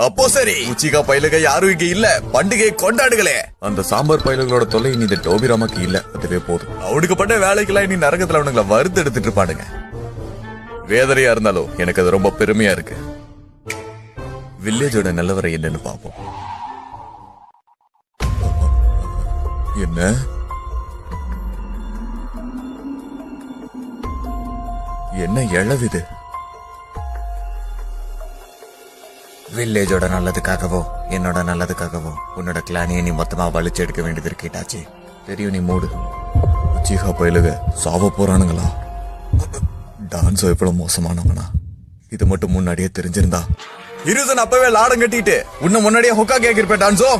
அப்போ சரி, உச்சிகா பயிலுக யாரும் இங்க இல்ல, பண்டிகையை கொண்டாடுகளே. அந்த சாம்பார் பயிலுகளோட தொல்லை இனி இந்த டோபிராமாக்கு இல்ல, அதுவே போதும். அவனுக்கு பண்ண வேலைக்கெல்லாம் இனி நரகத்துல அவனுங்களை வறுத்து எடுத்துட்டு இருப்பானுங்க. வேதனையா இருந்தாலும் எனக்கு அது ரொம்ப பெருமையா இருக்கு. வில்லேஜோட நிலவரம் என்னன்னு பாப்போம். என்ன என்ன இழவிது? வில்லேஜோட நல்லதுக்காகவோ என்னோட நல்லதுக்காகவோ உன்னோட கிளானியை நீ மொத்தமா வலிச்சு எடுக்க வேண்டியது இருக்கீட்டாச்சு. தெரியும், நீ மூடு. உச்சிகா பயிலுக சாவ போறானுங்களா? டான்ஸோ எவ்வளவு மோசமானவனா? இது மட்டும் முன்னாடியே தெரிஞ்சிருந்தா இருசன் அப்பவே லாடம் கட்டிட்டு உன்ன முன்னாடியே ஹொக்கா கேக்கிருப்பேன் டான்ஸோ.